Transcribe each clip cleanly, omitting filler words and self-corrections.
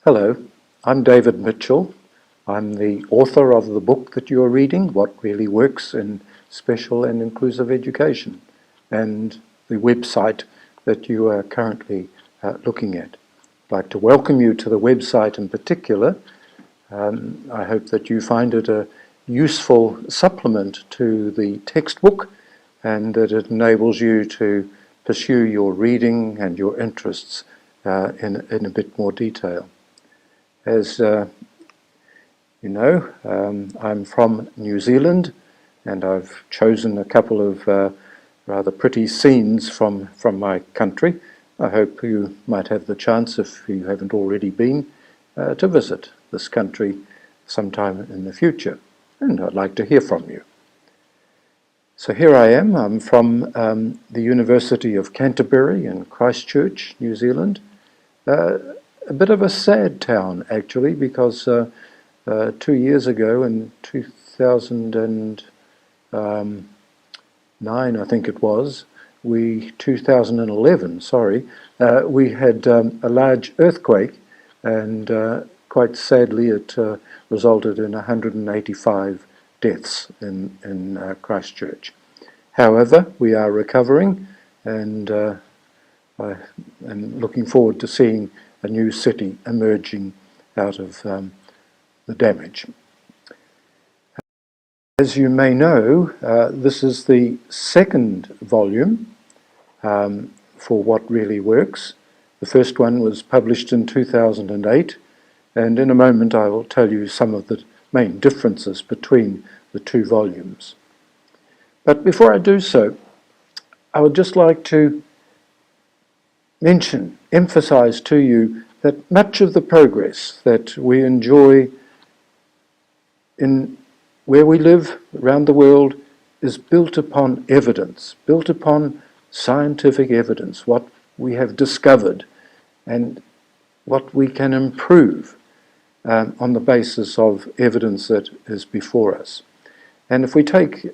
Hello, I'm David Mitchell. I'm the author of the book that you're reading, What Really Works in Special and Inclusive Education, and the website that you are currently looking at. I'd like to welcome you to the website in particular. I hope that you find it a useful supplement to the textbook and that it enables you to pursue your reading and your interests in a bit more detail. As you know, I'm from New Zealand, and I've chosen a couple of rather pretty scenes from my country. I hope you might have the chance, if you haven't already been, to visit this country sometime in the future, and I'd like to hear from you. So here I am. I'm from the University of Canterbury in Christchurch, New Zealand. A bit of a sad town, actually, because 2 years ago, in 2009, I think it was, 2011, sorry, we had a large earthquake, and quite sadly it resulted in 185 deaths in Christchurch. However, we are recovering, and I am looking forward to seeing a new city emerging out of the damage. As you may know, this is the second volume for What Really Works. The first one was published in 2008, and in a moment I will tell you some of the main differences between the two volumes. But before I do so, I would just like to emphasize to you that much of the progress that we enjoy in where we live around the world is built upon evidence, built upon scientific evidence, what we have discovered and what we can improve on the basis of evidence that is before us. And if we take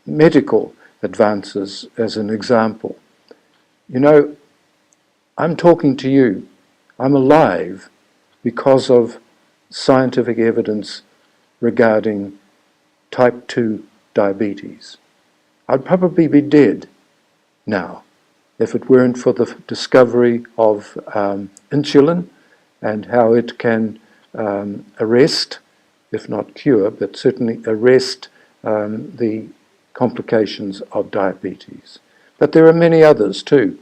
medical advances as an example, you know, I'm talking to you. I'm alive because of scientific evidence regarding type 2 diabetes. I'd probably be dead now if it weren't for the discovery of insulin and how it can arrest, if not cure, but certainly arrest the complications of diabetes. But there are many others too.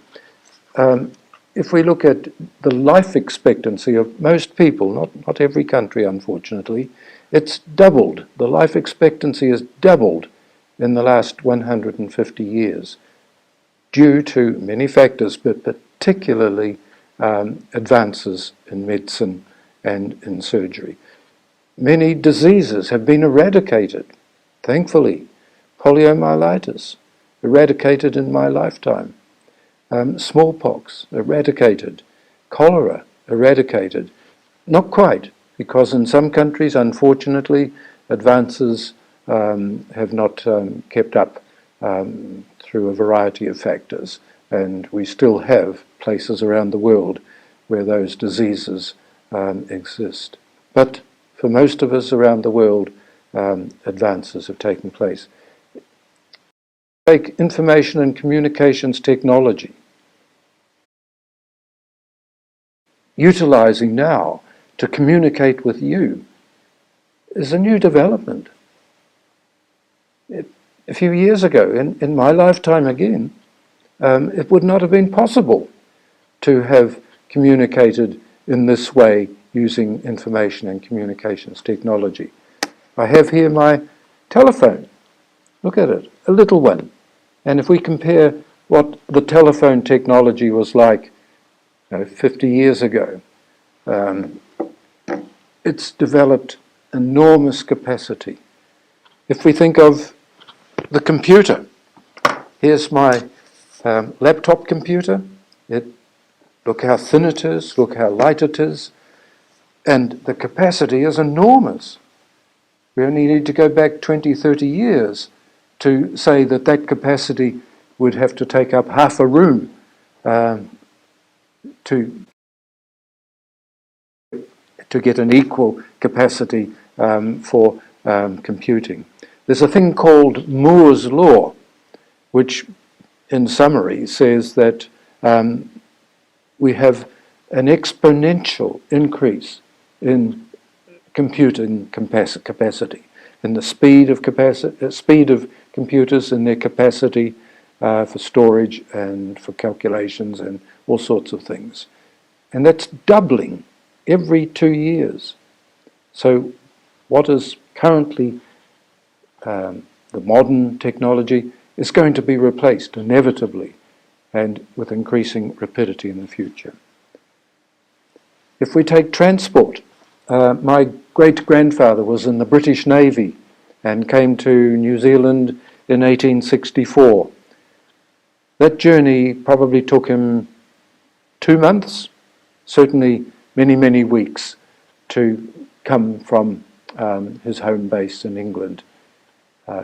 If we look at the life expectancy of most people, not every country unfortunately, it's doubled. The life expectancy has doubled in the last 150 years due to many factors, but particularly advances in medicine and in surgery. Many diseases have been eradicated, thankfully. Poliomyelitis, eradicated in my lifetime. Smallpox, eradicated. Cholera, eradicated. Not quite, because in some countries, unfortunately, advances have not kept up through a variety of factors, and we still have places around the world where those diseases exist. But for most of us around the world, advances have taken place. Take information and communications technology. Utilizing now to communicate with you is a new development. A few years ago, in my lifetime again, it would not have been possible to have communicated in this way using information and communications technology. I have here my telephone. Look at it, a little one. And if we compare what the telephone technology was like 50 years ago, it's developed enormous capacity. If we think of the computer, here's my laptop computer. Look how thin it is, look how light it is, and the capacity is enormous. We only need to go back 20, 30 years to say that that capacity would have to take up half a room to to get an equal capacity for computing. There's a thing called Moore's law, which in summary says that we have an exponential increase in computing capacity, in the speed of computers and their capacity for storage and for calculations and all sorts of things. And that's doubling every 2 years. So what is currently the modern technology is going to be replaced inevitably and with increasing rapidity in the future. If we take transport, my great-grandfather was in the British Navy and came to New Zealand in 1864. That journey probably took him 2 months, certainly many, many weeks to come from his home base in England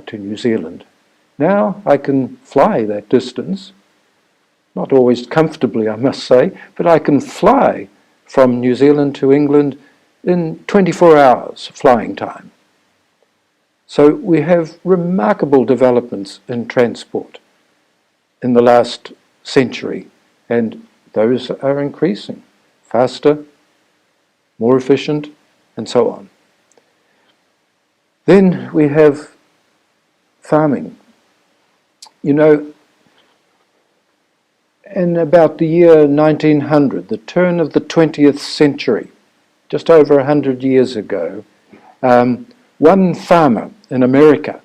to New Zealand. Now I can fly that distance, not always comfortably, I must say, but I can fly from New Zealand to England in 24 hours flying time. So we have remarkable developments in transport in the last century, and those are increasing, faster, more efficient, and so on. Then we have farming. You know, in about the year 1900, the turn of the 20th century, just over 100 years ago, one farmer in America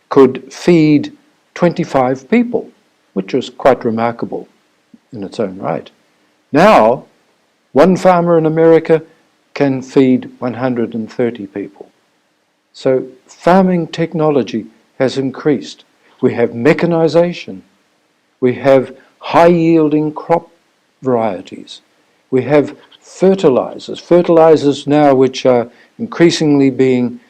could feed 25 people, which was quite remarkable in its own right. Now, one farmer in America can feed 130 people. So farming technology has increased. We have mechanization. We have high-yielding crop varieties. We have fertilizers now which are increasingly being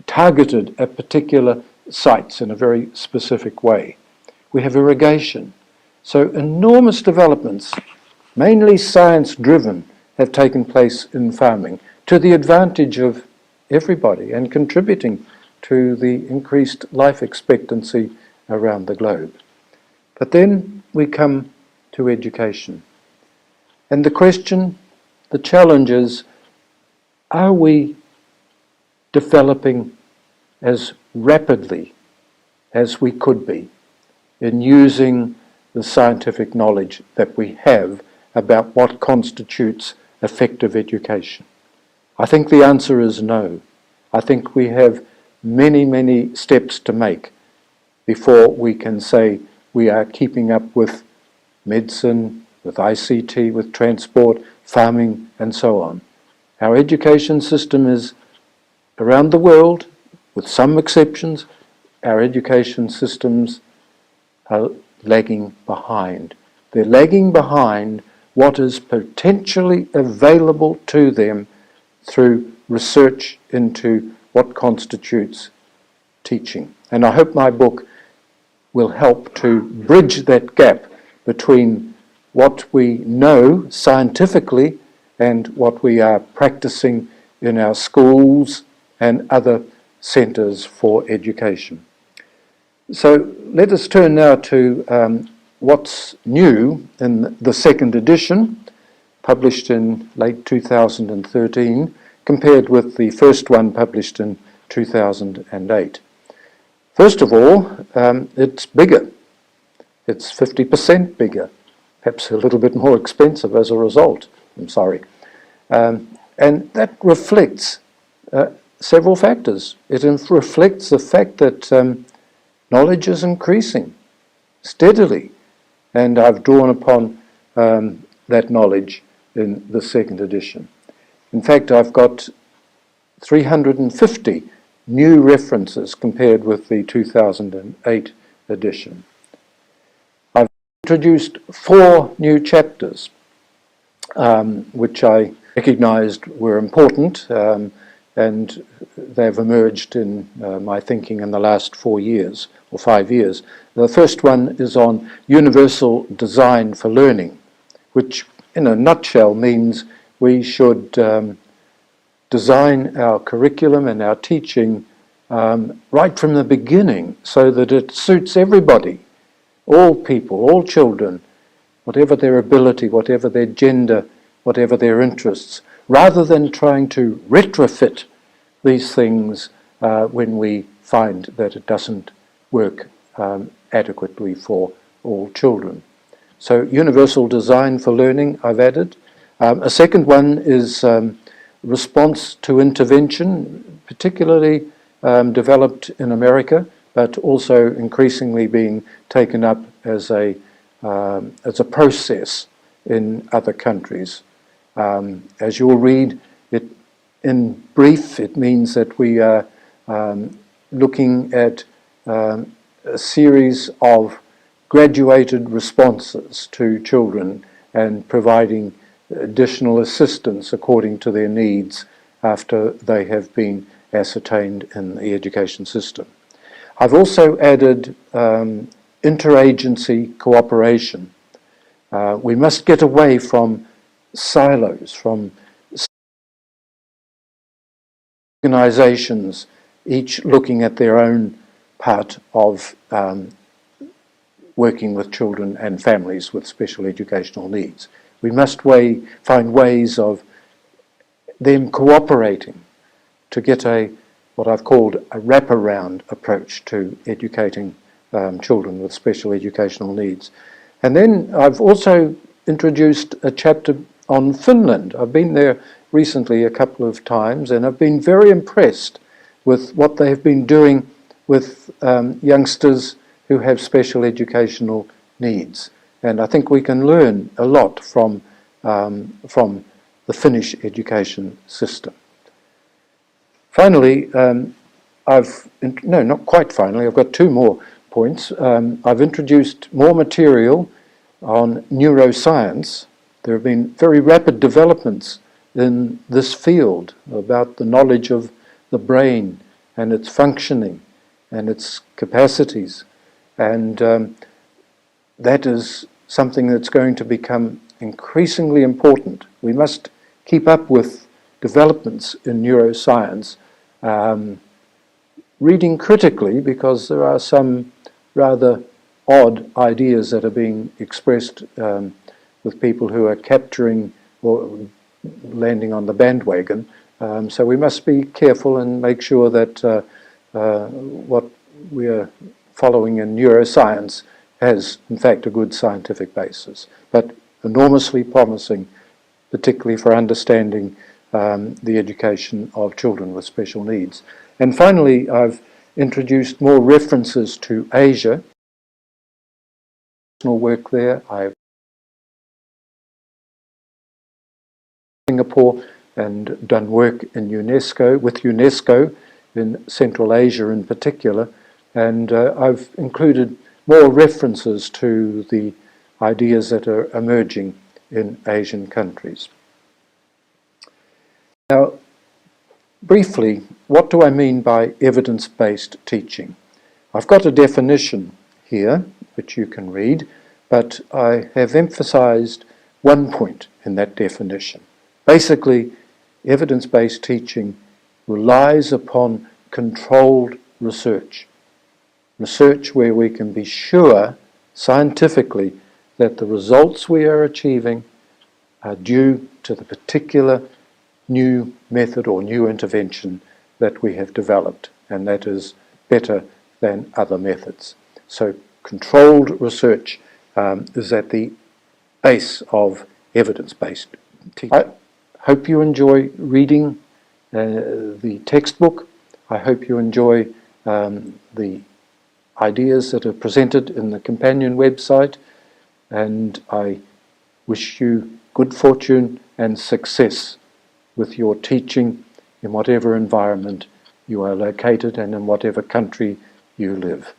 targeted at particular sites in a very specific way. We have irrigation. So enormous developments, mainly science-driven, have taken place in farming to the advantage of everybody and contributing to the increased life expectancy around the globe. But then we come to education. And the question, the challenge is, are we developing as rapidly as we could be in using the scientific knowledge that we have about what constitutes effective education? I think the answer is no. I think we have many, many steps to make before we can say we are keeping up with medicine, with ICT, with transport, farming, and so on. Our education system is, around the world, with some exceptions, our education systems are lagging behind. They're lagging behind what is potentially available to them through research into what constitutes teaching. And I hope my book will help to bridge that gap between what we know scientifically and what we are practicing in our schools and other centres for education. So let us turn now to what's new in the second edition, published in late 2013, compared with the first one published in 2008. First of all, it's bigger. It's 50% bigger, perhaps a little bit more expensive as a result, I'm sorry. And that reflects several factors. It reflects the fact that knowledge is increasing steadily, and I've drawn upon that knowledge in the second edition. In fact, I've got 350 new references compared with the 2008 edition. I've introduced 4 new chapters, which I recognized were important, and they've emerged in my thinking in the last 4 years, or 5 years. The first one is on universal design for learning, which in a nutshell means we should design our curriculum and our teaching right from the beginning so that it suits everybody, all people, all children, whatever their ability, whatever their gender, whatever their interests, rather than trying to retrofit these things when we find that it doesn't work adequately for all children. So universal design for learning I've added. A second one is response to intervention, particularly developed in America, but also increasingly being taken up as a process in other countries. As you'll read, it, in brief, it means that we are looking at a series of graduated responses to children and providing additional assistance according to their needs after they have been ascertained in the education system. I've also added interagency cooperation. We must get away from silos, from organizations, each looking at their own part of working with children and families with special educational needs. We must find ways of them cooperating to get what I've called a wraparound approach to educating children with special educational needs. And then I've also introduced a chapter on Finland. I've been there recently a couple of times, and I've been very impressed with what they have been doing with youngsters who have special educational needs. And I think we can learn a lot from the Finnish education system. Finally, not quite finally, I've got two more points. I've introduced more material on neuroscience. There have been very rapid developments in this field about the knowledge of the brain and its functioning and its capacities. And that is something that's going to become increasingly important. We must keep up with developments in neuroscience, reading critically, because there are some rather odd ideas that are being expressed with people who are capturing or landing on the bandwagon. So we must be careful and make sure that what we are following in neuroscience has, in fact, a good scientific basis, but enormously promising, particularly for understanding the education of children with special needs. And finally, I've introduced more references to Asia. Work there. I've Singapore and done work in UNESCO, with UNESCO in Central Asia in particular, and I've included more references to the ideas that are emerging in Asian countries. Now, briefly, what do I mean by evidence-based teaching? I've got a definition here, which you can read, but I have emphasized one point in that definition. Basically, evidence-based teaching relies upon controlled research. Research where we can be sure scientifically that the results we are achieving are due to the particular new method or new intervention that we have developed, and that is better than other methods. So controlled research is at the base of evidence-based teaching. I hope you enjoy reading the textbook. I hope you enjoy the ideas that are presented in the companion website, and I wish you good fortune and success with your teaching in whatever environment you are located and in whatever country you live.